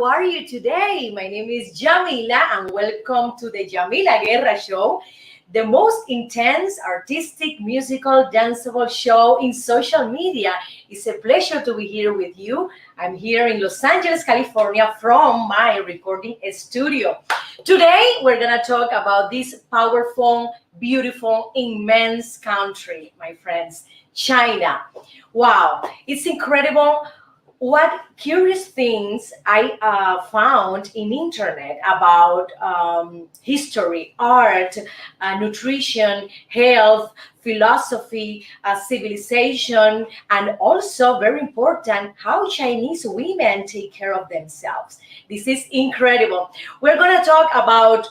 how are you today? My name is Yamila and welcome to the Yamila Guerra Show, the most intense, artistic, musical, danceable show in social media. It's a pleasure to be here with you. I'm here in Los Angeles, California from my recording studio. Today, we're going to talk about this powerful, beautiful, immense country, my friends, China. Wow, it's incredible what curious things I found in internet about history, art, nutrition, health, philosophy, civilization, and also very important, how Chinese women take care of themselves. This is incredible. We're going to talk about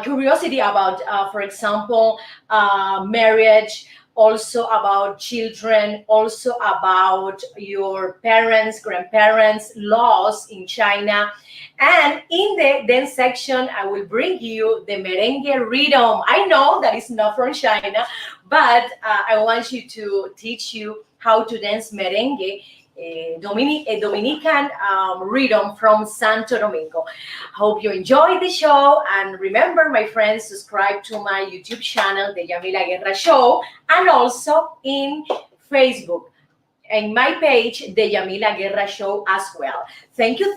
curiosity about, for example, marriage, also about children, also about your parents, grandparents, laws in China. And in the dance section, I will bring you the merengue rhythm. I know that it's not from China, but I want you to teach you how to dance merengue, a Dominican rhythm from Santo Domingo. Hope you enjoy the show, and remember, my friends, subscribe to my YouTube channel, The Yamila Guerra Show, and also in Facebook, and my page, The Yamila Guerra Show as well. Thank you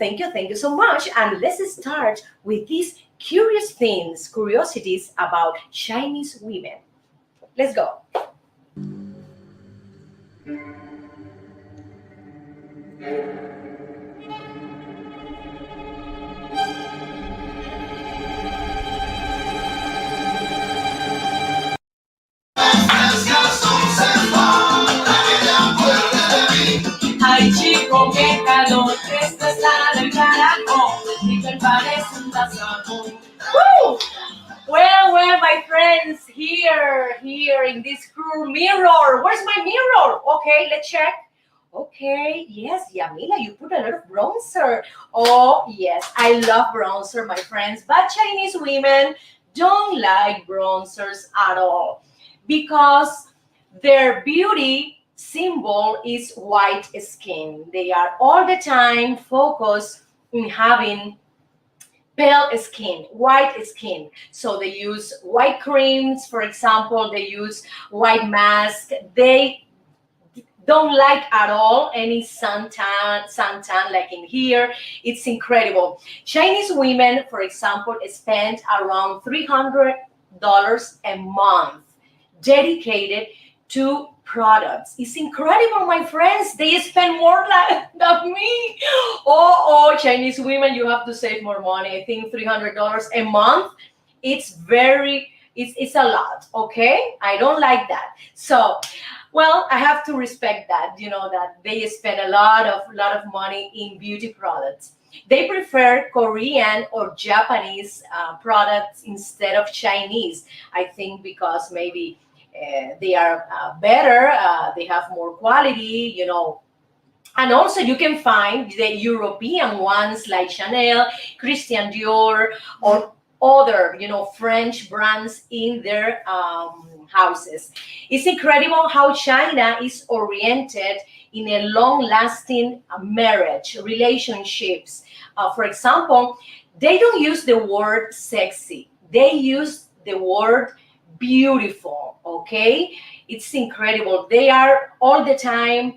so much, and let's start with these curiosities about Chinese women. Let's go. Ay, chico, qué calor, esto está del carajo, y te parece un tasajón. Woo! Well, my friends, here in this cool mirror. Where's my mirror? Okay, let's check. Okay, yes, Yamila, you put a lot of bronzer. Oh, yes, I love bronzer, my friends, but Chinese women don't like bronzers at all because their beauty symbol is white skin. They are all the time focused in having pale skin, white skin. So they use white creams, for example, they use white mask. They don't like at all any suntan like in here. It's incredible. Chinese women, for example, spend around $300 a month dedicated to products. It's incredible, my friends. They spend more than me. Oh, Chinese women, you have to save more money. I think $300 a month. It's a lot. Okay, I don't like that. So, well, I have to respect that. You know that they spend a lot of money in beauty products. They prefer Korean or Japanese products instead of Chinese. I think because maybe they are better, they have more quality, and also you can find the European ones like Chanel, Christian Dior, or other, French brands in their houses. It's incredible how China is oriented in a long-lasting marriage, relationships. For example, they don't use the word sexy. They use the word beautiful. Okay, it's incredible. They are all the time,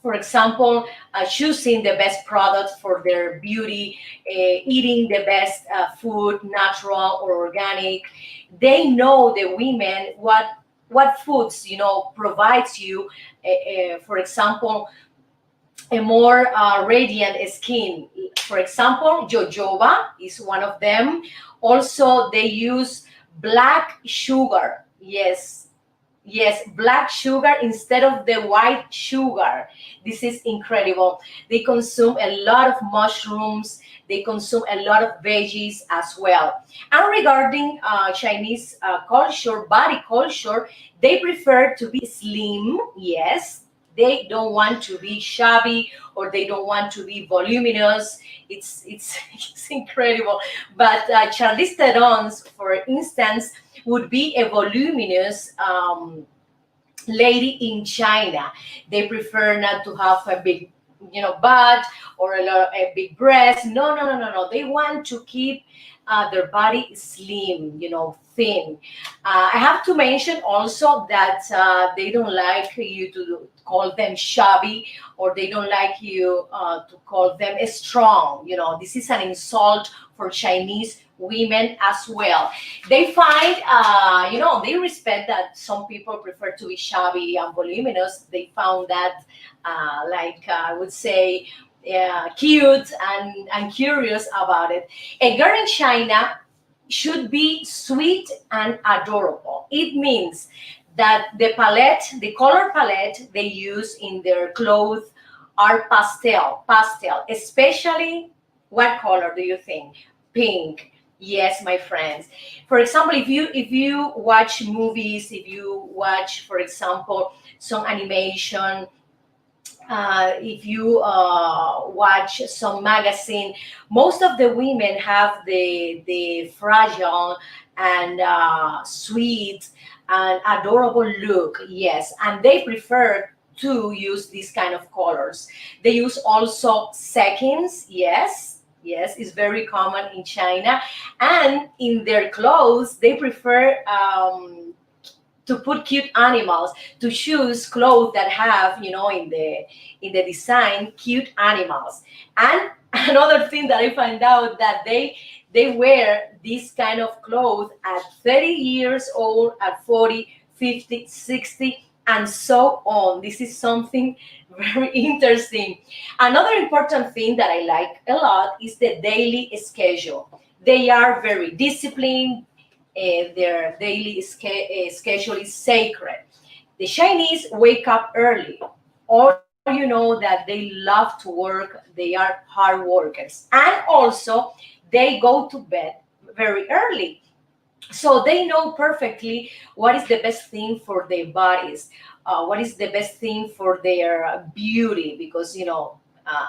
for example, choosing the best products for their beauty, eating the best food, natural or organic. They know, the women, what foods provides you, for example, a more radiant skin. For example, jojoba is one of them. Also, they use black sugar. Yes, black sugar instead of the white sugar. This is incredible. They consume a lot of mushrooms. They consume a lot of veggies as well. And regarding Chinese culture, body culture, they prefer to be slim. Yes, they don't want to be shabby, or they don't want to be voluminous. It's incredible. But Charlize Theron's, for instance, would be a voluminous lady in China. They prefer not to have a big butt or a big breast. No, no, no, no, no. They want to keep their body slim, thin. I have to mention also that they don't like you to call them chubby, or they don't like you to call them strong. This is an insult for Chinese women as well. They find, they respect that some people prefer to be chubby and voluminous. They found that, I would say, cute and curious about it. A girl in China should be sweet and adorable. It means that the color palette they use in their clothes are pastel, especially what color do you think? Pink. Yes, my friends. For example, if you watch movies, if you watch, for example, some animation, if you watch some magazine, most of the women have the fragile and sweet and adorable look. Yes, and they prefer to use these kind of colors. They use also seconds. Yes, yes, it's very common in China, and in their clothes they prefer. To put cute animals, to choose clothes that have, in the design, cute animals. And another thing that I find out, that they wear this kind of clothes at 30 years old, at 40, 50, 60, and so on. This is something very interesting. Another important thing that I like a lot is the daily schedule. They are very disciplined. Their daily schedule is sacred. The Chinese wake up early, or that they love to work. They are hard workers, and also they go to bed very early, so they know perfectly what is the best thing for their bodies, what is the best thing for their beauty, because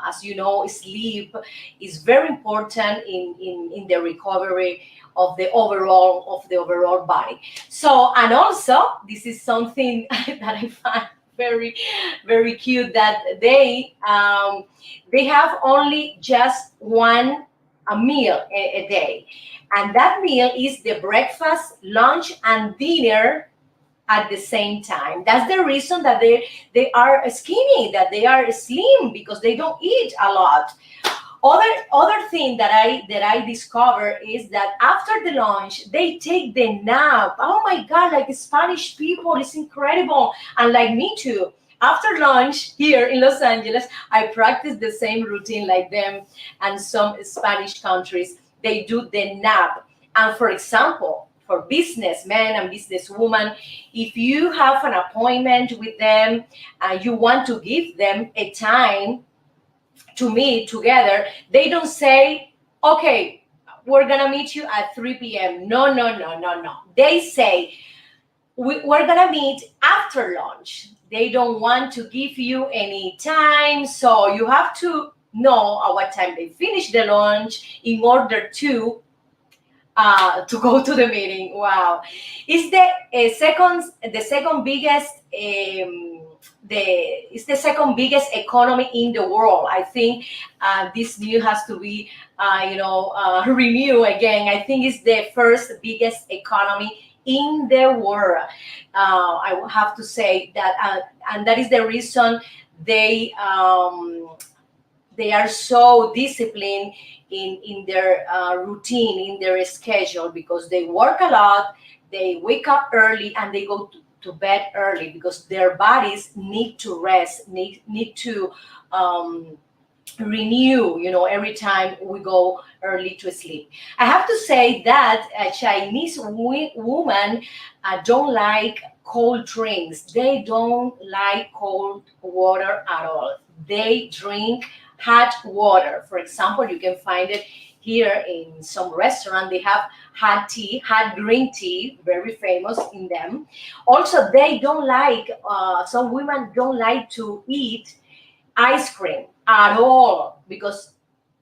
as you know, sleep is very important in the recovery of the overall body. So, and also this is something that I find very, very cute, that they have only just one a meal a day, and that meal is the breakfast, lunch, and dinner at the same time. That's the reason that they are skinny, that they are slim, because they don't eat a lot. Other thing that I discover is that after the lunch they take the nap. Oh my God, like Spanish people, it's incredible, and like me too. After lunch here in Los Angeles, I practice the same routine like them, and some Spanish countries they do the nap. And for example, for businessmen and businesswomen, if you have an appointment with them and you want to give them a time to meet together, they don't say, okay, we're gonna meet you at 3 p.m. No, no, no, no, no. They say, we're gonna meet after lunch. They don't want to give you any time, so you have to know at what time they finish the lunch in order to go to the meeting. Wow, it's the second biggest the second biggest economy in the world. I think this news has to be renewed again. I think it's the first biggest economy in the world. I will have to say that, and that is the reason they um, they are so disciplined in their routine, in their schedule, because they work a lot, they wake up early, and they go to bed early, because their bodies need to rest, need to um, renew, every time we go early to sleep. I have to say that Chinese women don't like cold drinks. They don't like cold water at all. They drink hot water. For example, you can find it here in some restaurant. They have hot tea, hot green tea, very famous in them. Also, they don't like, some women don't like to eat ice cream at all, because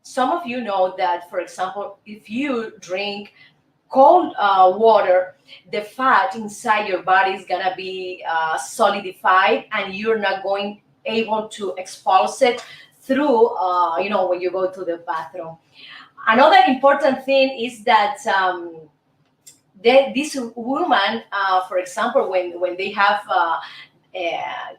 some of you know that, for example, if you drink cold water, the fat inside your body is gonna be solidified, and you're not going able to expulse it through, when you go to the bathroom. Another important thing is that this woman, for example, when they have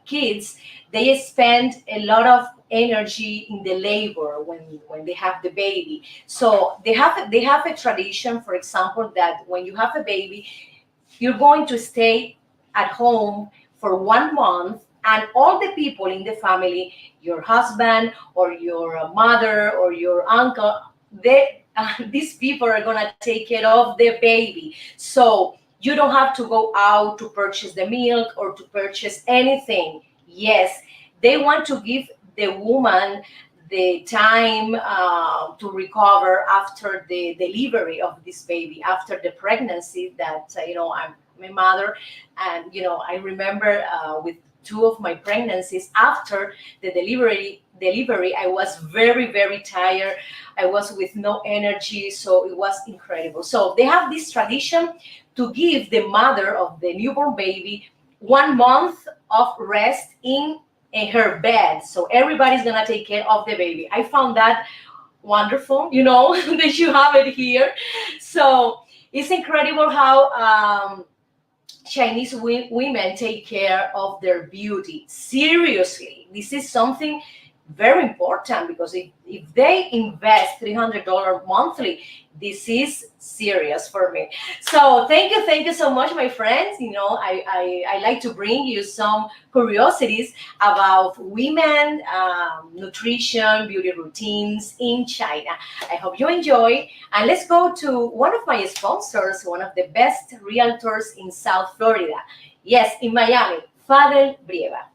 kids, they spend a lot of energy in the labor when they have the baby. So they have a tradition, for example, that when you have a baby, you're going to stay at home for 1 month, and all the people in the family, your husband or your mother or your uncle, these people are going to take care of the baby. So you don't have to go out to purchase the milk or to purchase anything. Yes, they want to give the woman the time to recover after the delivery of this baby, after the pregnancy. That I'm a mother, and I remember with two of my pregnancies, after the delivery, I was very, very tired. I was with no energy, so it was incredible. So they have this tradition to give the mother of the newborn baby 1 month of rest in her bed. So everybody's gonna take care of the baby. I found that wonderful, that you have it here. So it's incredible how Chinese women take care of their beauty. Seriously, this is something very important, because if they invest $300 monthly, this is serious for me. So thank you so much, my friends. I like to bring you some curiosities about women, nutrition, beauty routines in China. I hope you enjoy, and let's go to one of my sponsors, one of the best realtors in South Florida. Yes, in Miami, Fadel Brieva.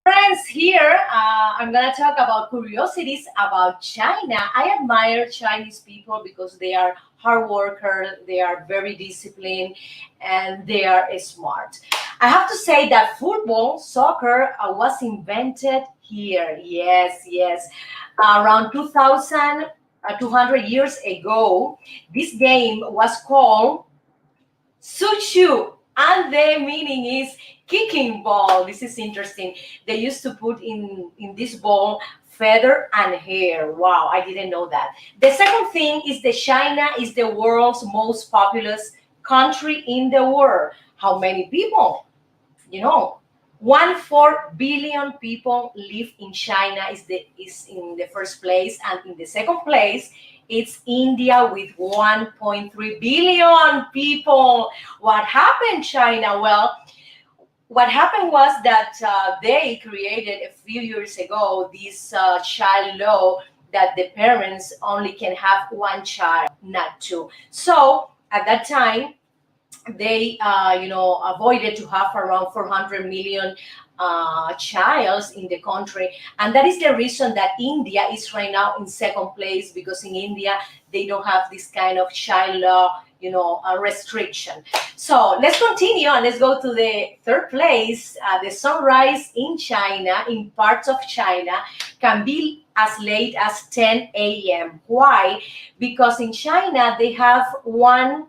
Friends, here I'm gonna talk about curiosities about China. I admire Chinese people because they are hard workers, they are very disciplined, and they are smart. I have to say that football, soccer, was invented here. Yes, yes, around 2,000, 200 years ago. This game was called Suchu, and the meaning is kicking ball. This is interesting. They used to put in this ball feather and hair. Wow, I didn't know that. The second thing is that China is the world's most populous country in the world. How many people? You know, 1.4 billion people live in China is in the first place, and in the second place it's India with 1.3 billion people. What happened, China? Well, what happened was that they created a few years ago this child law that the parents only can have one child, not two. So at that time, they avoided to have around 400 million childs in the country, and that is the reason that India is right now in second place, because in India they don't have this kind of child law, restriction. So let's continue and let's go to the third place. The sunrise in China, in parts of China, can be as late as 10 a.m. Why? Because in China they have one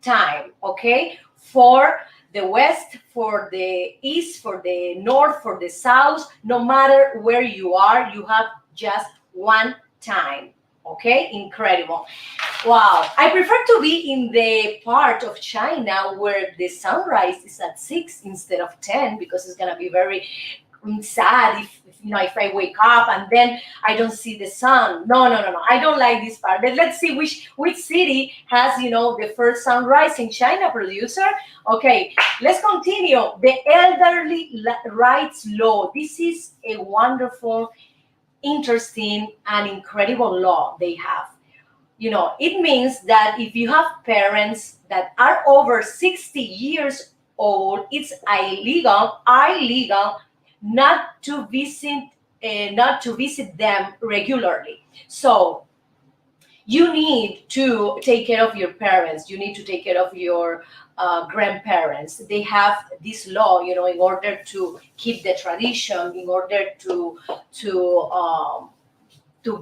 time, okay, for the west, for the east, for the north, for the south. No matter where you are, you have just one time, Okay, incredible. Wow, I prefer to be in the part of China where the sunrise is at 6 instead of 10, because it's gonna be very sad if I wake up and then I don't see the sun. No, no, no, no. I don't like this part. But let's see which city has the first sunrise in China, producer. Okay, let's continue. The elderly rights law. This is a wonderful, interesting, and incredible law they have. It means that if you have parents that are over 60 years old, it's illegal not to visit them regularly. So you need to take care of your parents. You need to take care of your grandparents. They have this law, in order to keep the tradition, in order to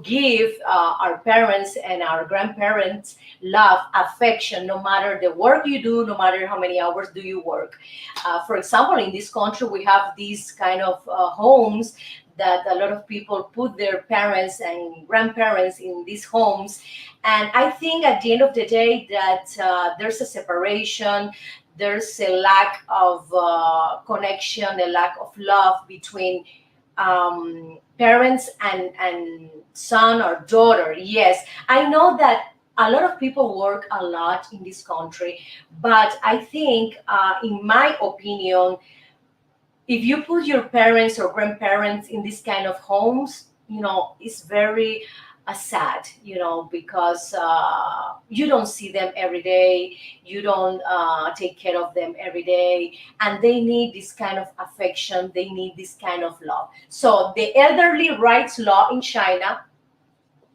give our parents and our grandparents love, affection, no matter the work you do, no matter how many hours do you work. For example, in this country, we have these kind of homes that a lot of people put their parents and grandparents in these homes. And I think at the end of the day that there's a separation, there's a lack of connection, a lack of love between parents and son or daughter. Yes, I know that a lot of people work a lot in this country, but I think, in my opinion, if you put your parents or grandparents in this kind of homes, it's very sad, because you don't see them every day, you don't take care of them every day, and they need this kind of affection, they need this kind of love. So the elderly rights law in China,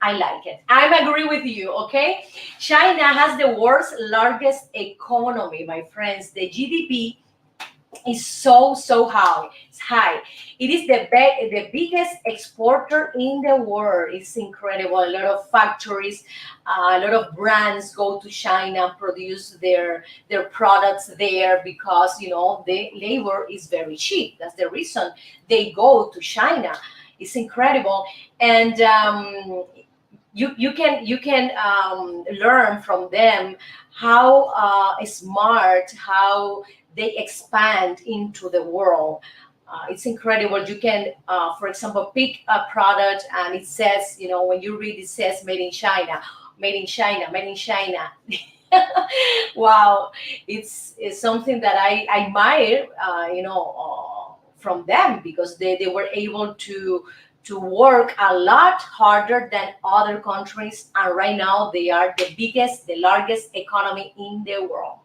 I like it. I agree with you, okay? China has the world's largest economy, my friends. The GDP is so high. It's high. It is the biggest exporter in the world. It's incredible. A lot of factories, a lot of brands go to China, produce their products there, because the labor is very cheap. That's the reason they go to China. It's incredible. And you can learn from them how smart, how they expand into the world. It's incredible. You can, for example, pick a product and it says, when you read, it says made in China, made in China, made in China. Wow, it's something that I admire, from them, because they were able to work a lot harder than other countries, and right now they are the largest economy in the world.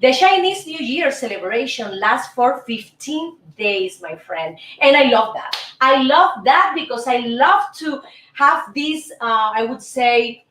The Chinese New Year celebration lasts for 15 days, my friend. And I love that. I love that because I love to have this, I would say,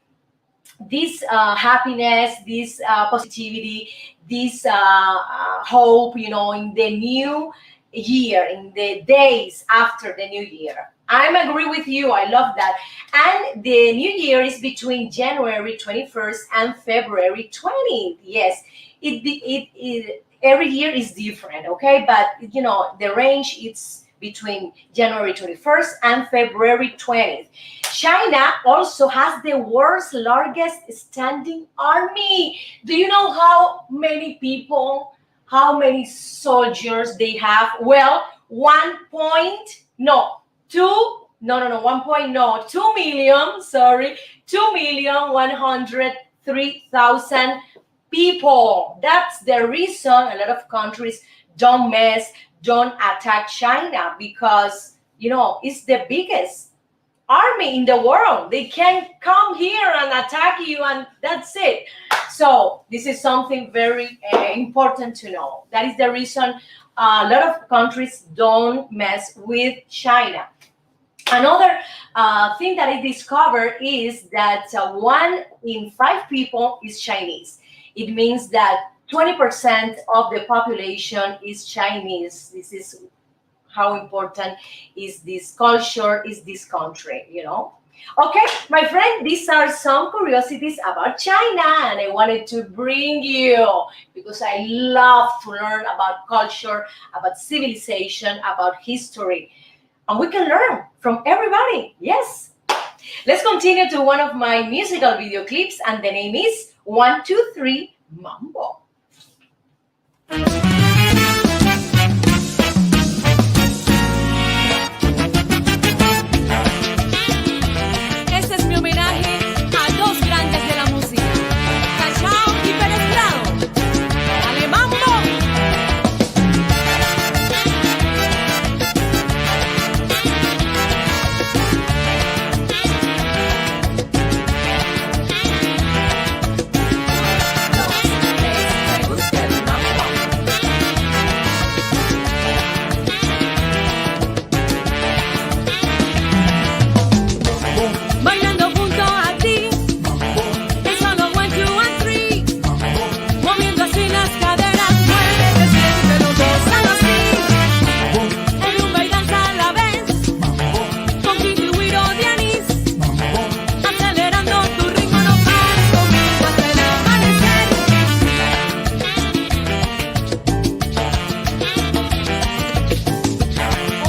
this happiness, this positivity, this hope, in the new year, in the days after the new year. I agree with you. I love that. And the new year is between January 21st and February 20th. Yes, it every year is different, okay? But the range is between January 21st and February 20th. China also has the world's largest standing army. Do you know how many people, how many soldiers they have? Well, 2 million, sorry, 2,103,000 people. That's the reason a lot of countries don't attack China, because it's the biggest army in the world. They can come here and attack you, and that's it. So this is something very important to know. That is the reason a lot of countries don't mess with China. Another thing that I discovered is that 1 in 5 people is Chinese. It means that 20% of the population is Chinese. This is how important is this culture, is this country, Okay, my friend, these are some curiosities about China, and I wanted to bring you, because I love to learn about culture, about civilization, about history. And we can learn from everybody. Yes. Let's continue to one of my musical video clips, and the name is 1, 2, 3 Mambo. Este es mi homenaje a dos grandes de la música, Cachao y Pérez Prado. ¡Dale, mambo! Bailando junto a ti, es solo 1, 2 and 3, moviendo así las caderas, muévete, siéntelo, gózalo así. En rumba y danza a la vez, con Kiki, Wiro, de anís, acelerando tu ritmo, no pares conmigo hasta el amanecer.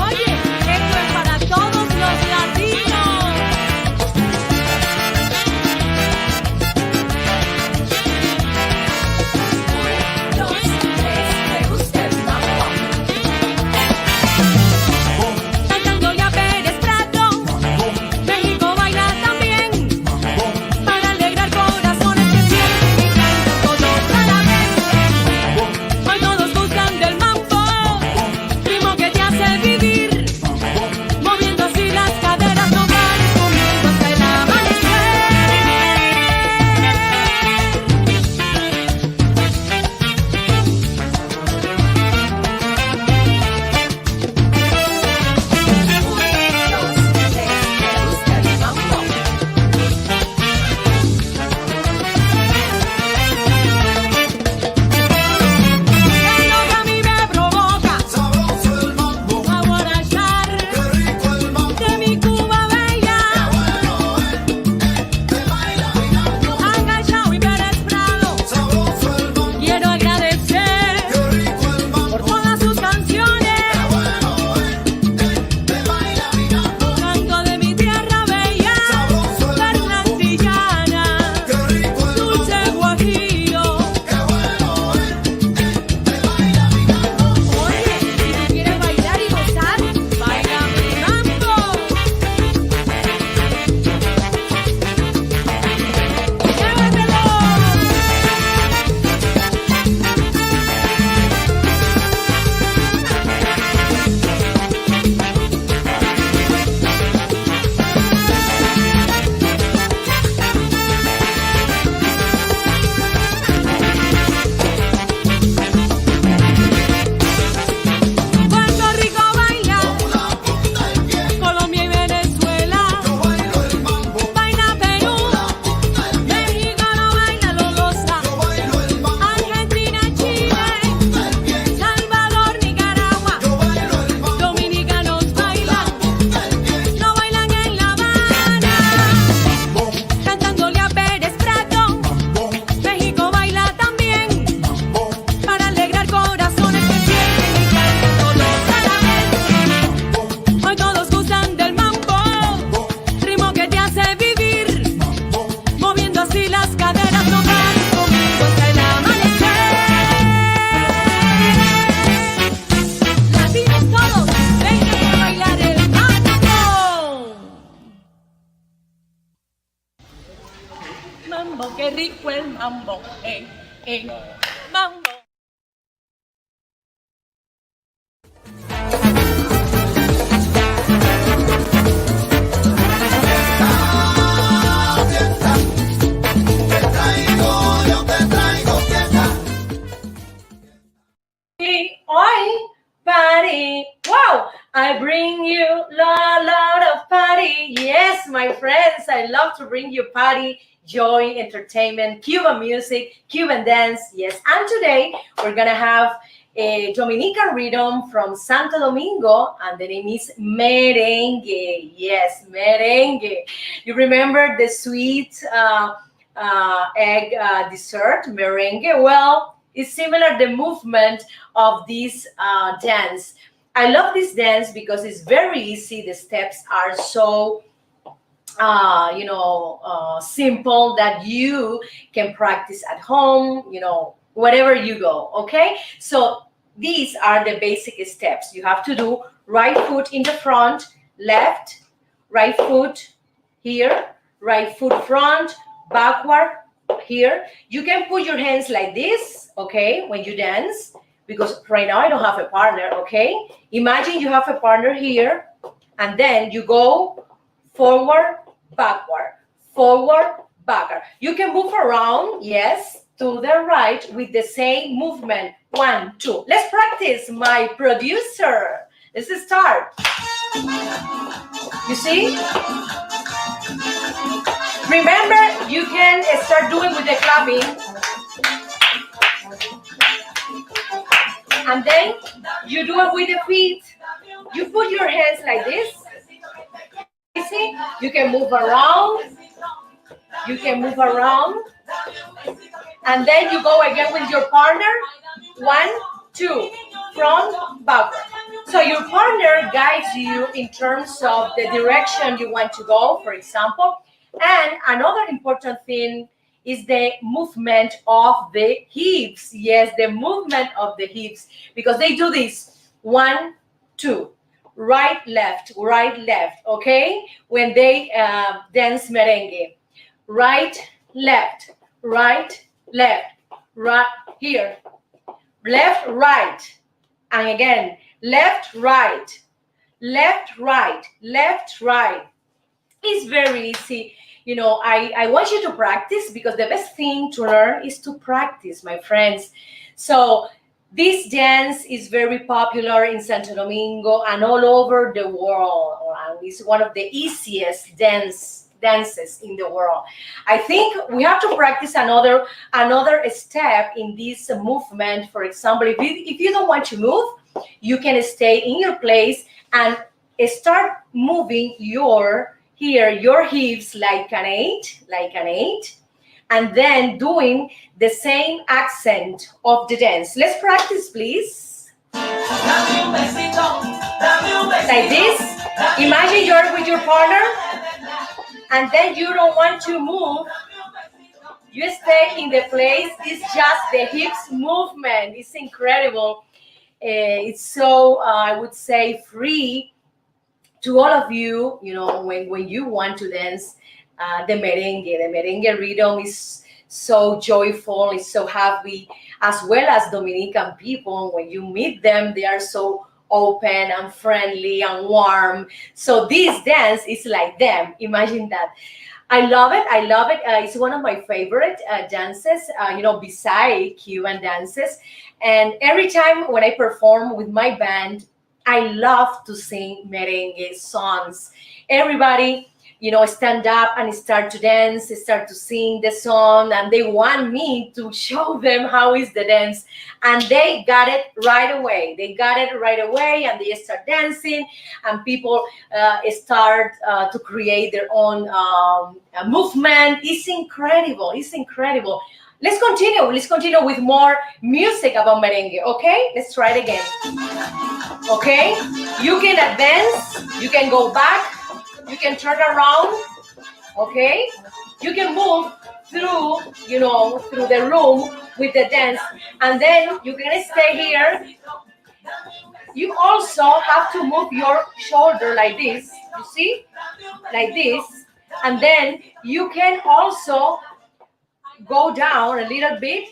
Oye, esto es para todos los latinos. Cantando ya Pérez Prado, México baila también, para alegrar corazones que sienten y cantan todos a la vez. Hoy todos gustan del mambo, ritmo que te hace vivir, moviendo así las caderas, no pares conmigo hasta el amanecer. Es lo que a mí me provoca Sabroso el mambo, a guarachar qué rico el mambo, de mi Cuba bella, te baila mirando. a Cachao y Pérez Prado. Sabroso el mambo, Quiero agradecer qué rico el por mambo, todas sus canciones, te baila mirando. canto de mi tierra bella, Sabroso el mambo, Fernandillana, qué rico el mambo, dulce guajillo. qué bueno te baila mirando. Oye, si tú quieres bailar y gozar, baila mi mambo. ¡Llévatelo! Puerto Rico baila, La punta del pie, Colombia y Venezuela, yo bailo el mambo, baila Perú, punta del pie, México no baila, lo goza, yo bailo el mambo, Argentina, Chile, del pie, Salvador, Nicaragua, yo bailo el mambo, dominicanos bailan, del pie, no bailan en La Habana, cantándole a Pérez Prado. México baila también, para alegrar corazones que sienten y cantan todos a la vez. Hoy todos gustan del mambo, ritmo que te hace vivir, moviendo así las caderas, no pares conmigo hasta el amanecer. Latinos todos, vengan a bailar el mambo. Mambo, qué rico el mambo, mambo. yo te traigo fiesta. Hoy, party. Wow, I bring you lot of party. Yes, my friends, I love to bring you party, joy, entertainment, Cuban music, Cuban dance. Yes, and today we're gonna have a Dominican rhythm from Santo Domingo, and the name is merengue. Yes, merengue. You remember the sweet egg dessert, merengue? Well, it's similar the movement of this dance. I love this dance because it's very easy. The steps are so simple that you can practice at home, wherever you go. Okay, so these are the basic steps you have to do. Right foot in the front, left, right foot here, right foot front, backward here. You can put your hands like this, okay, when you dance, because right now I don't have a partner. Okay, imagine you have a partner here, and then you go forward, backward, forward, backward. You can move around, yes, to the right with the same movement. 1, 2. Let's practice, my producer. Let's start. You see? Remember, you can start doing with the clapping. And then you do it with the feet. You put your hands like this. You see? You can move around. You can move around. And then you go again with your partner. 1, 2, front, backward. So your partner guides you in terms of the direction you want to go, for example. And another important thing is the movement of the hips. Yes, the movement of the hips, because they do this. 1, 2, right, left, okay? When they dance merengue. Right, left, right, here. Left, right. And again, left, right. It's very easy. I want you to practice, because the best thing to learn is to practice, my friends. So this dance is very popular in Santo Domingo and all over the world. It's one of the easiest dances in the world. I think we have to practice another step in this movement. For example, if you don't want to move, you can stay in your place and start moving your hips like an 8, and then doing the same accent of the dance. Let's practice, please. Like this. Imagine you're with your partner, and then you don't want to move. You stay in the place. It's just the hips movement. It's incredible. It's so, I would say, free to all of you, when you want to dance the merengue. The merengue rhythm is so joyful, it's so happy, as well as Dominican people. When you meet them, they are so open and friendly and warm. So this dance is like them. Imagine that. I love it. It's one of my favorite dances, beside Cuban dances. And every time when I perform with my band, I love to sing merengue songs. Everybody, stand up and start to dance, start to sing the song, and they want me to show them how is the dance. And they got it right away. And they start dancing, and people start to create their own movement. It's incredible. Let's continue with more music about merengue, okay? Let's try it again. Okay? You can advance, you can go back, you can turn around, okay? You can move through the room with the dance, and then you can stay here. You also have to move your shoulder like this, you see? Like this. And then you can also go down a little bit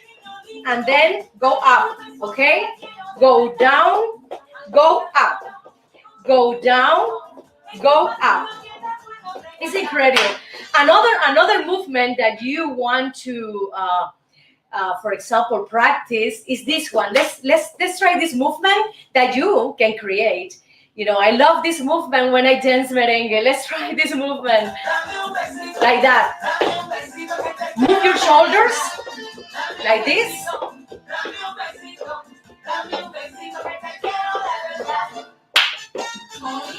and then go up, okay? Go down, go up. Go down, go up. It's incredible. Another movement that you want to, for example, practice is this one. Let's try this movement that you can create. I love this movement when I dance merengue. Let's try this movement like that. Move your shoulders like this.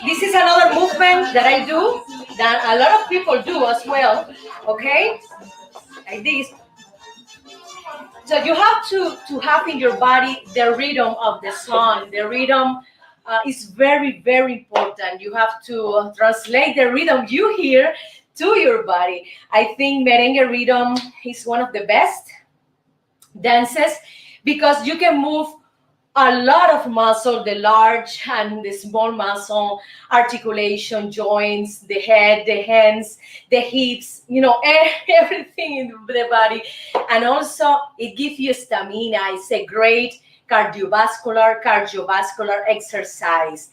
This is another movement that I do, that a lot of people do as well, okay? Like this. So you have to have in your body the rhythm of the song. The rhythm is very, very important. You have to translate the rhythm you hear to your body. I think merengue rhythm is one of the best dances because you can move a lot of muscle, the large and the small muscle, articulation, joints, the head, the hands, the hips, everything in the body. And also it gives you stamina. It's a great cardiovascular exercise.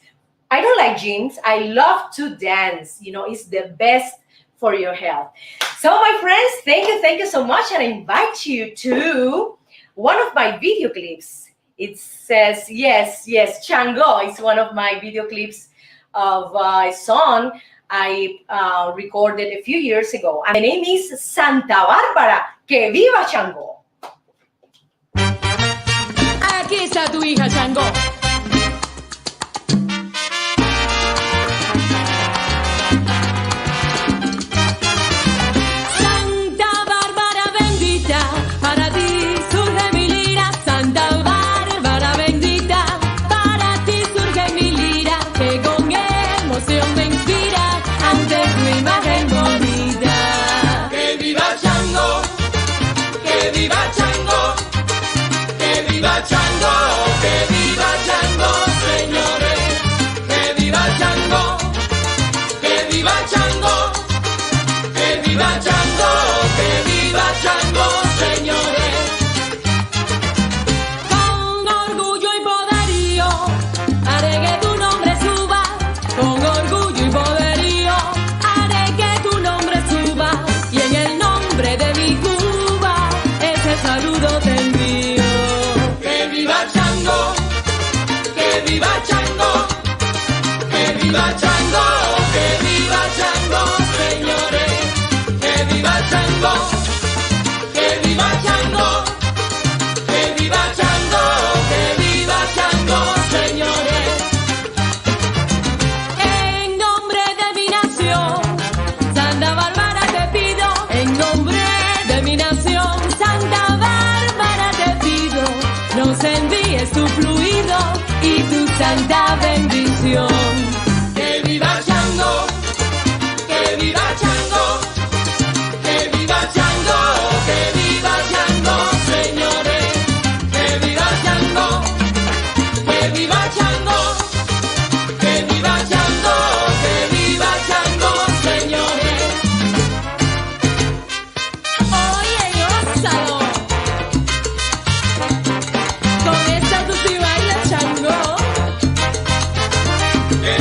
I don't like gyms. I love to dance. It's the best for your health. So my friends, thank you so much. And I invite you to one of my video clips. It says, yes, Chango is one of my video clips of a song I recorded a few years ago. And the name is Santa Bárbara. Que viva Chango. Aquí está tu hija, Chango. Santa Bárbara bendita, para ti surge mi lira. Santa Bárbara bendita, para ti surge mi lira, que con emoción me inspira ante tu imagen bonita. Que viva Chango, que viva Chango, que viva Chango, que viva Chango, señores. Que viva Chango, que viva Chango, que viva Chango, que viva Chango, señores. Con orgullo y poderío haré que tu nombre suba. Con orgullo y poderío haré que tu nombre suba. Y en el nombre de mi Cuba ese saludo te envío. Que viva Chango, que viva Chango, que viva Chango, que viva Chango, señores. Que viva Chango, que viva Chango, que viva Chango, que viva Chango, señores. En nombre de mi nación, Santa Bárbara te pido. En nombre de mi nación, Santa Bárbara te pido. Nos envíes tu fluido y tu santa bendición. Que viva Chango, que viva Chango, que viva Chango, que viva Chango, señores. Que viva Chango, que viva Chango, que viva Chango, que viva Chango, señores. Oye, gózalo. Con esta tú sí bailas, Chango. Que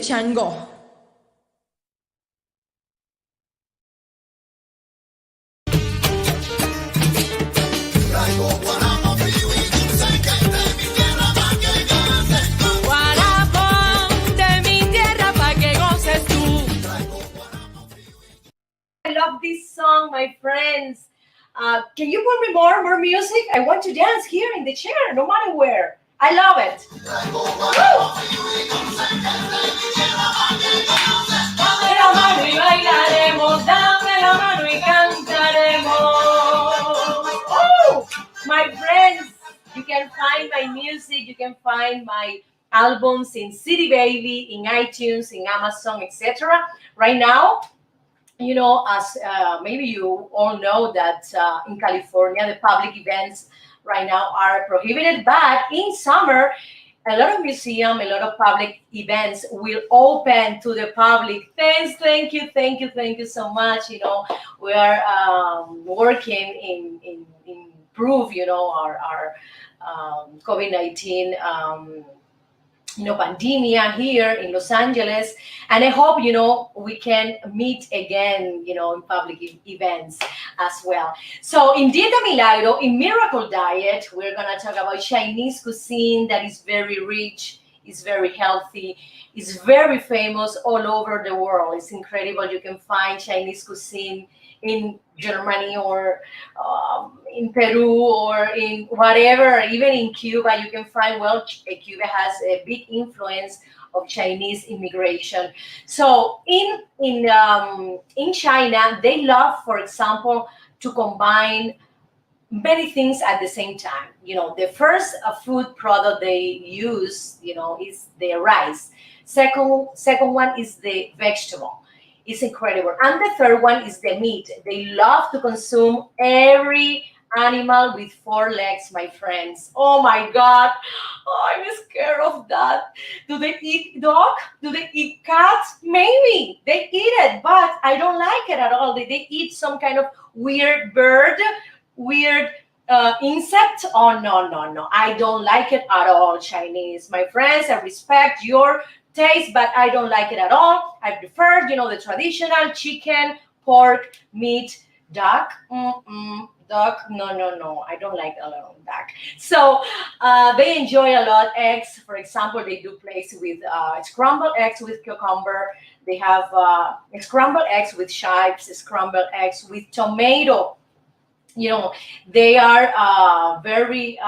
de chango. Guarapo de mi tierra pa' que goces tú. I love this song, my friends. Can you put me more music? I want to dance here in the chair, no matter where. I love it. Dame la mano y bailaremos, dame la mano y cantaremos. Oh, my friends, you can find my music, you can find my albums in CD Baby, in iTunes, in Amazon, etc. Right now, as maybe you all know that in California, the public events right now are prohibited, but in summer, a lot of museums, a lot of public events will open to the public. Thank you so much. We are working in improve, our COVID-19 pandemia here in Los Angeles, and I hope we can meet again in public events as well. So in Dieta Milagro, in Miracle Diet, we're gonna talk about Chinese cuisine that is very rich, is very healthy, is very famous all over the world. It's incredible. You can find Chinese cuisine in Germany or in Peru or in whatever, even in Cuba, you can find, Cuba has a big influence of Chinese immigration. So in China, they love, for example, to combine many things at the same time. The first food product they use, is the rice. Second one is the vegetable. It's incredible. And the third one is the meat. They love to consume every animal with 4 legs, my friends. Oh my God. Oh, I'm scared of that. Do they eat dog? Do they eat cats? Maybe. They eat it, but I don't like it at all. They eat some kind of weird bird, weird insect. Oh, no. I don't like it at all, Chinese. My friends, I respect your taste, but I don't like it at all. I prefer, the traditional chicken, pork, meat, duck. Duck, no. I don't like a lot of duck. So they enjoy a lot eggs. For example, they do plays with scrambled eggs with cucumber. They have scrambled eggs with chives, scrambled eggs with tomato. They are very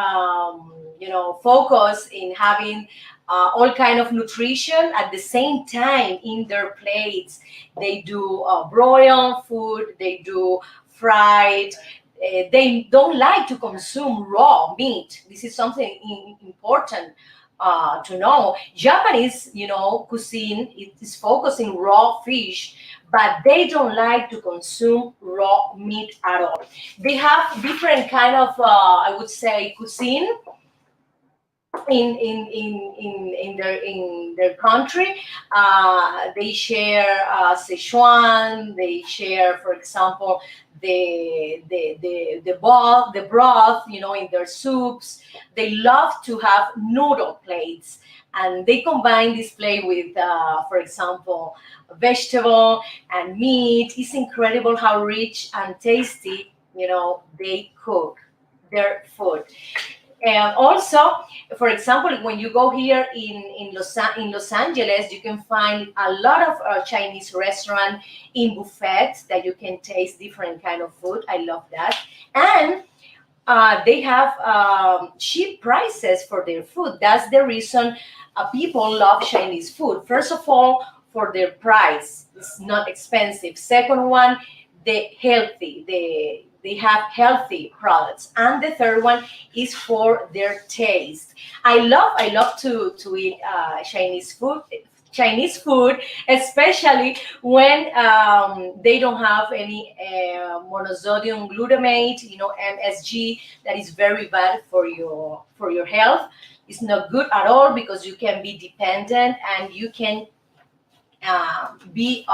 focused in having all kind of nutrition at the same time in their plates. They do broiled food, they do fried. They don't like to consume raw meat. This is something important to know. Japanese, cuisine is focusing raw fish, but they don't like to consume raw meat at all. They have different kind of, I would say, cuisine in their country. They share Sichuan. They share, for example, the broth, in their soups. They love to have noodle plates, and they combine this plate with, for example, vegetable and meat. It's incredible how rich and tasty, they cook their food. And also, for example, when you go here in Los Angeles, you can find a lot of Chinese restaurants in buffets that you can taste different kind of food. I love that. And they have cheap prices for their food. That's the reason people love Chinese food. First of all, for their price, it's not expensive. Second one, they have healthy products, and the third one is for their taste. I love to eat Chinese food, especially when they don't have any monosodium glutamate, MSG, that is very bad for your health. It's not good at all because you can be dependent and you can be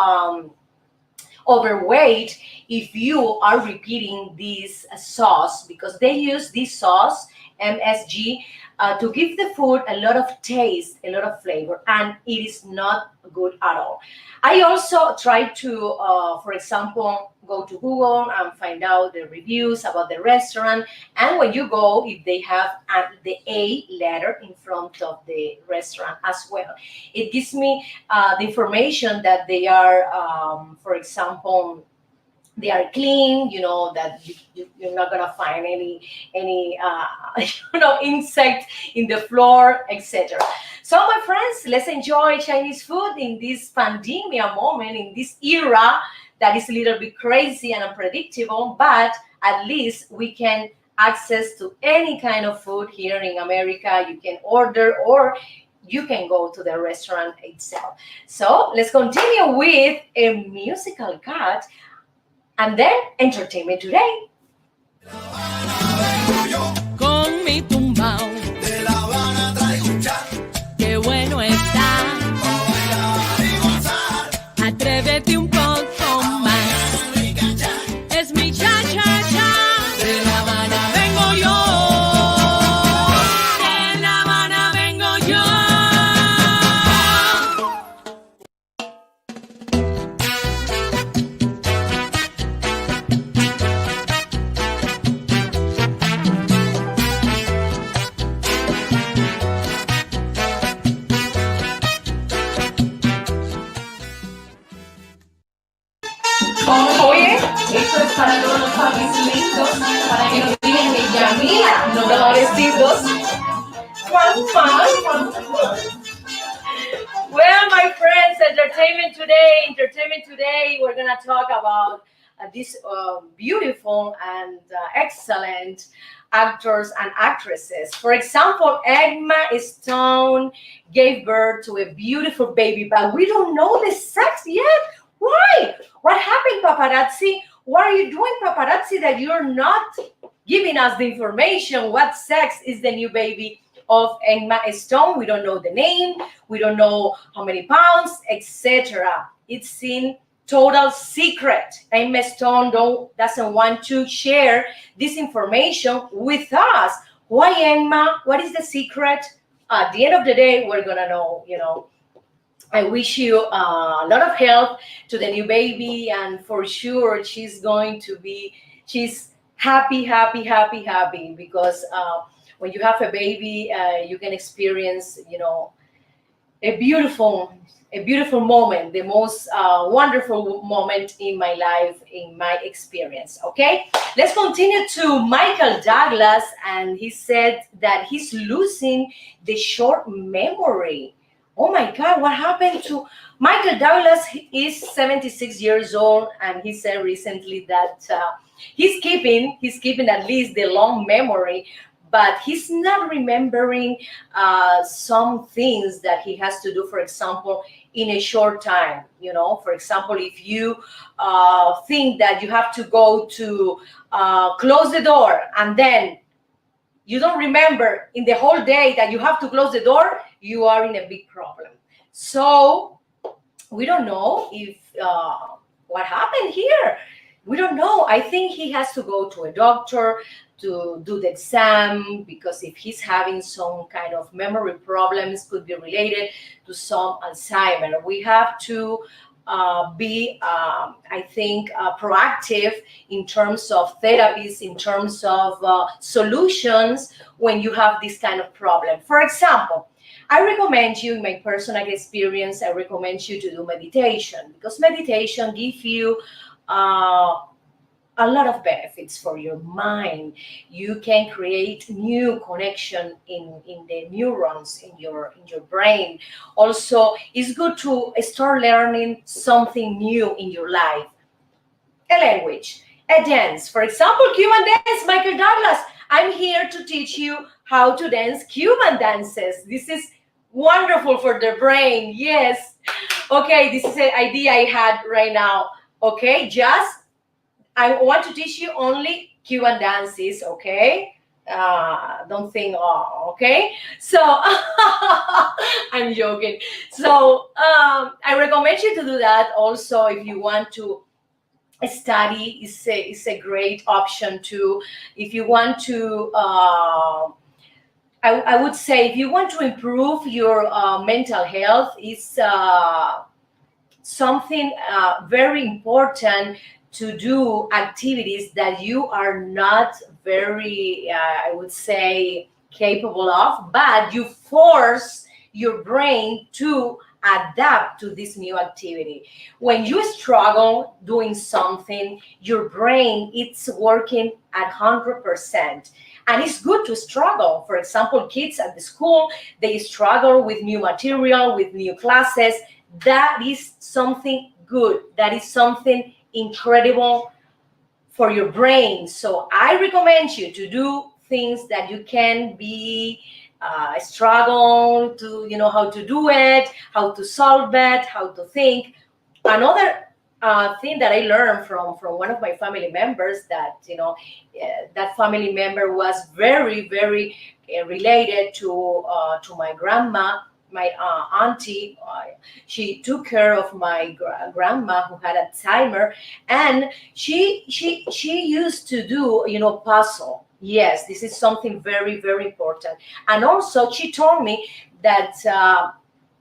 overweight if you are repeating this sauce, because they use this sauce, MSG, to give the food a lot of taste, a lot of flavor, and it is not good at all. I also try to, for example, go to Google and find out the reviews about the restaurant. And when you go, if they have the A letter in front of the restaurant as well, it gives me the information that they are, for example, they are clean, that you're not gonna find any insect in the floor, etc. So my friends, let's enjoy Chinese food in this pandemia moment, in this era that is a little bit crazy and unpredictable, but at least we can access to any kind of food here in America. You can order, or you can go to the restaurant itself. So let's continue with a musical cut, and then entertainment today. Con mi tumbao, De La Habana traigo un chat, qué bueno está. pa' bailar y gozar. Atrévete un poco más. Es mi cha-cha-cha. De La Habana vengo yo. De La Habana vengo yo. Oye, esto es para todos los papis lindos, para que nos digan que Yamila, no pobrecitos. Well, my friends, entertainment today, we're gonna talk about these beautiful and excellent actors and actresses. For example, Emma Stone gave birth to a beautiful baby, but we don't know the sex yet. Why? What happened, paparazzi? What are you doing, paparazzi, that you're not giving us the information? What sex is the new baby of Emma Stone? We don't know the name. We don't know how many pounds, etc. It's in total secret. Emma Stone doesn't want to share this information with us. Why, Emma? What is the secret? At the end of the day, we're gonna know, I wish you a lot of health to the new baby, and for sure she's happy, because when you have a baby, you can experience, a beautiful moment, the most wonderful moment in my life, in my experience. Okay, let's continue to Michael Douglas, and he said that he's losing the short memory. Oh my God, what happened to Michael Douglas? He is 76 years old, and he said recently that he's keeping at least the long memory, but he's not remembering some things that he has to do, for example, in a short time. For example, if you think that you have to go to close the door, and then you don't remember in the whole day that you have to close the door, you are in a big problem. So we don't know if what happened here. We don't know. I think he has to go to a doctor to do the exam, because if he's having some kind of memory problems, could be related to some Alzheimer. We have to be, I think, proactive in terms of therapies, in terms of solutions when you have this kind of problem. For example, I recommend you, in my personal experience, I recommend you to do meditation, because meditation gives you a lot of benefits for your mind. You can create new connection in the neurons in your brain. Also, it's good to start learning something new in your life. A language, a dance. For example, Cuban dance, Michael Douglas. I'm here to teach you how to dance Cuban dances. This is wonderful for the brain. Yes. Okay, this is an idea I had right now. Okay, I want to teach you only Cuban dances, okay? Don't think, okay? So, I'm joking. So, I recommend you to do that also if you want to study is a great option too. If you want to, I would say, if you want to improve your mental health, is something very important to do activities that you are not very, I would say, capable of, but you force your brain to adapt to this new activity. When you struggle doing something, your brain it's working at 100%. And it's good to struggle. For example, kids at the school, they struggle with new material, with new classes. That is something good. That is something incredible for your brain. So I recommend you to do things that you can be struggle to, how to do it, how to solve it, how to think. Another thing that I learned from one of my family members, that that family member was very very related to my grandma, my auntie. She took care of my grandma who had Alzheimer, and she used to do puzzle. Yes, this is something very very important. And also she told me that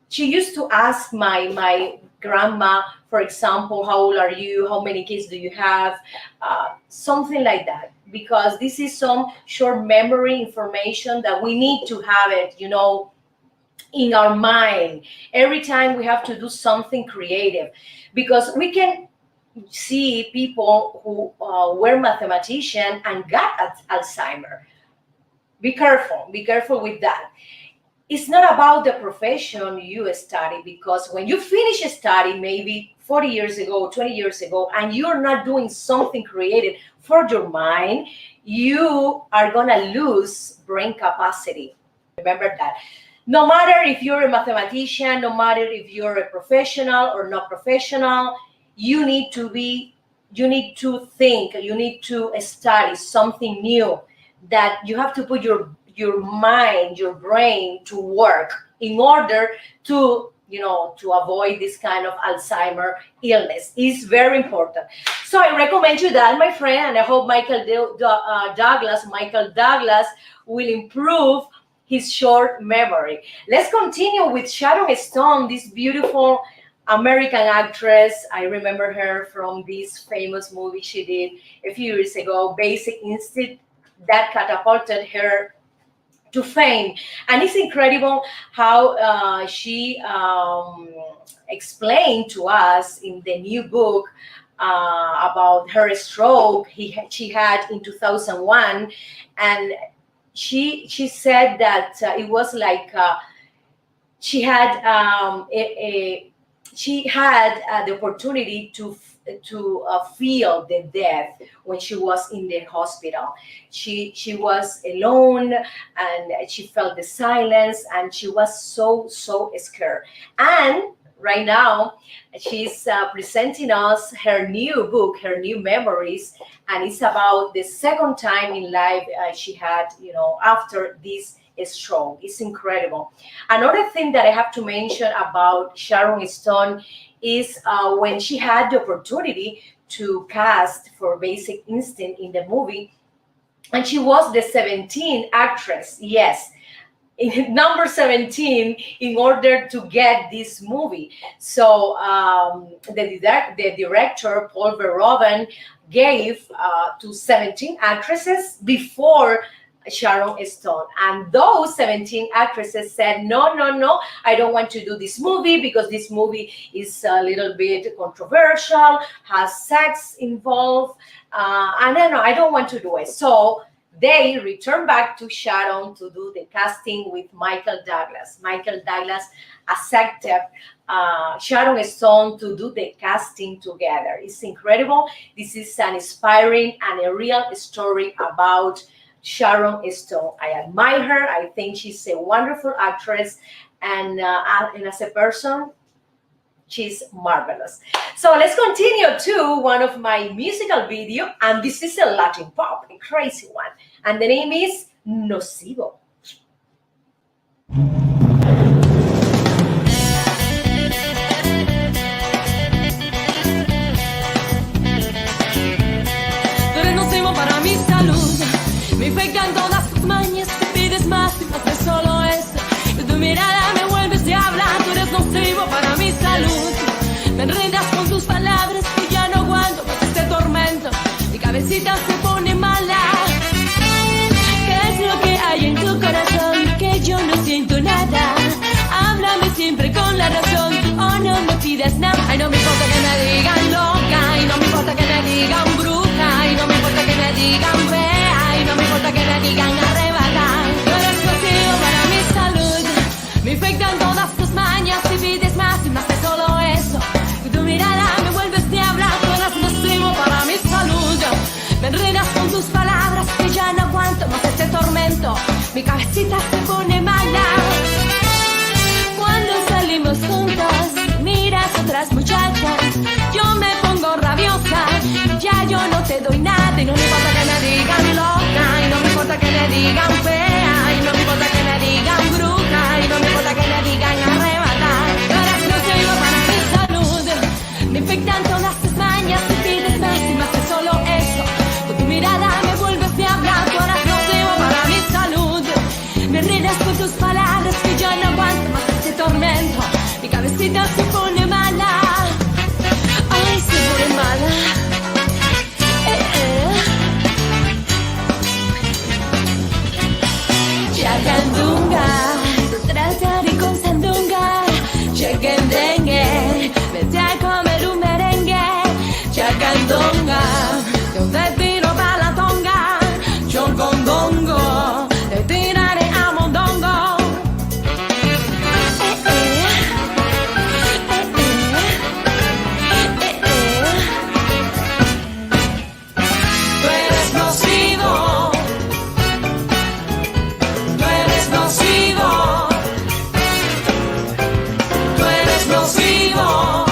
she used to ask my grandma, for example, how old are you, how many kids do you have, something like that, because this is some short memory information that we need to have it in our mind every time we have to do something creative, because we can see people who were mathematicians and got Alzheimer. Be careful with that. It's not about the profession you study, because when you finish a study maybe 40 years ago, 20 years ago, and you're not doing something creative for your mind, you are gonna lose brain capacity. Remember that. No matter if you're a mathematician, no matter if you're a professional or not professional, you need to think, you need to study something new, that you have to put your mind, your brain to work in order to avoid this kind of Alzheimer illness. Is very important. So I recommend you that, my friend, and I hope Michael Douglas will improve his short memory. Let's continue with Sharon Stone, this beautiful American actress. I remember her from this famous movie she did a few years ago, Basic Instinct, that catapulted her to fame. And it's incredible how she explained to us in the new book about her stroke she had in 2001. And she said that it was like she had the opportunity to feel the death when she was in the hospital. She was alone, and she felt the silence, and she was so scared. And right now she's presenting us her new book, her new memories, and it's about the second time in life she had after this stroke. It's incredible. Another thing that I have to mention about Sharon Stone is when she had the opportunity to cast for Basic Instinct in the movie, and she was the 17th actress, yes, number 17 in order to get this movie. So the director Paul Verhoeven gave to 17 actresses before Sharon Stone, and those 17 actresses said, no, I don't want to do this movie because this movie is a little bit controversial, has sex involved, and I don't want to do it. So they returned back to Sharon to do the casting with Michael Douglas. Michael Douglas accepted Sharon Stone to do the casting together. It's incredible. This is an inspiring and a real story about Sharon Stone. I admire her. I think she's a wonderful actress, and as a person, she's marvelous. So let's continue to one of my musical video, and this is a Latin pop, a crazy one, and the name is Nocivo. nocivo para mi salud. Me infectan todas tus mañas, te pides más y más de solo eso. Y tu mirada me vuelves diabla, tú eres nocivo para mi salud. Me enredas con tus palabras y ya no aguanto más este tormento. Mi cabecita se pone mala. ¿Qué es lo que hay en tu corazón? Que yo no siento nada. Háblame siempre con la razón o no me pidas nada. Ay, no me importa que me digan loca, y no me importa que me digan bruja, y no me importa que me digan fea, y no me importa que me digan arrebatar. Tú eres nocivo para mi salud. Me infectan todas tus mañas y pides más y más de solo eso. Y tu mirada me vuelves diabla, tú eres nocivo para mi salud. Me enredas con tus palabras que ya no aguanto más este tormento. Mi cabecita se pone mala. Cuando salimos juntas, miras otras muchachas. Yo me pongo rabiosa, ya yo no te doy nada. Y no me importa que me digan loca, y no me importa que me digan fea, y no me importa que me digan bruja, y no me importa que me digan arrebatar. Tú eres nocivo para mi salud. Me infectan todas tus mañas y pides más y más de solo eso. Con tu mirada me vuelves diabla, tú eres nocivo para mi salud. Me enredas con tus palabras que yo no aguanto más este tormento. Mi cabecita se pone mala. Ay, se pone mala. Chacandunga, trataré con sandunga. Chequendengue, vete a comer un merengue. Chacandunga, yo te tiro pa' la tonga. Chocondongo, te tiraré a mondongo. Tú eres nocivo. Tú eres nocivo. Tú eres nocivo.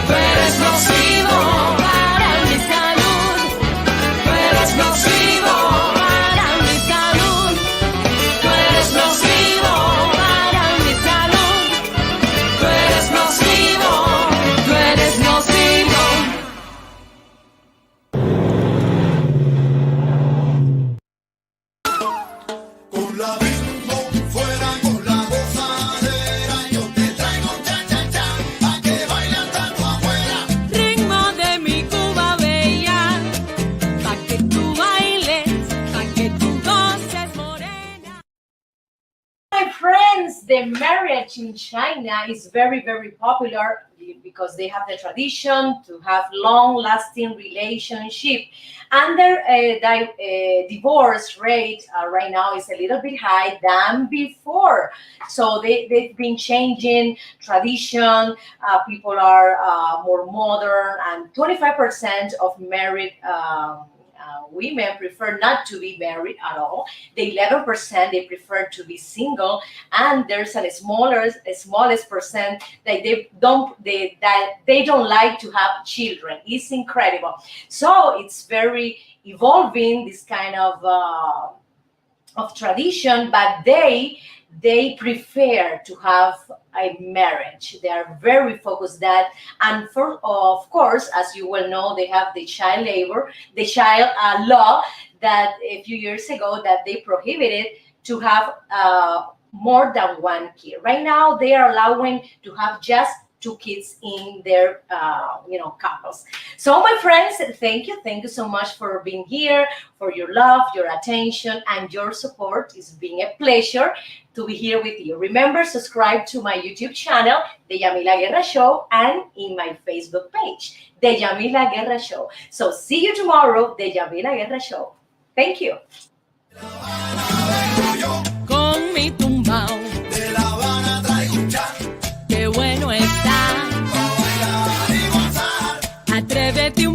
Tú eres nocivo para mi salud. Tú eres nocivo para mi salud. Tú eres nocivo para mi salud. Tú eres nocivo. Tú eres nocivo. Con la bimbo, fuera con la gozadera. Yo te traigo cha-cha-cha, pa' que bailes tanto afuera. Ritmo de mi Cuba bella, pa' que tú bailes, pa' que tú goces, morena. My friends, the marriage in China is very, very popular because they have the tradition to have long-lasting relationship. And their divorce rate right now is a little bit high than before. So they've been changing tradition. People are more modern, and 25% of married women prefer not to be married at all. The 11% they prefer to be single, and there's a smallest percent that they don't like to have children. It's incredible. So it's very evolving, this kind of tradition, but they prefer to have a marriage. They are very focused that, and of course, as you well know, they have the child labor, the child law that a few years ago that they prohibited to have more than one kid. Right now, they are allowing to have just 2 kids in their couples. So my friends, thank you so much for being here, for your love, your attention, and your support. It's been a pleasure to be here with you. Remember, subscribe to my YouTube channel, The Yamila Guerra Show, and in my Facebook page, The Yamila Guerra Show. So see you tomorrow, The Yamila Guerra Show. Thank you. Con mi tumbao, De La Habana traigo un cha, qué bueno está. pa' bailar y gozar. Atrévete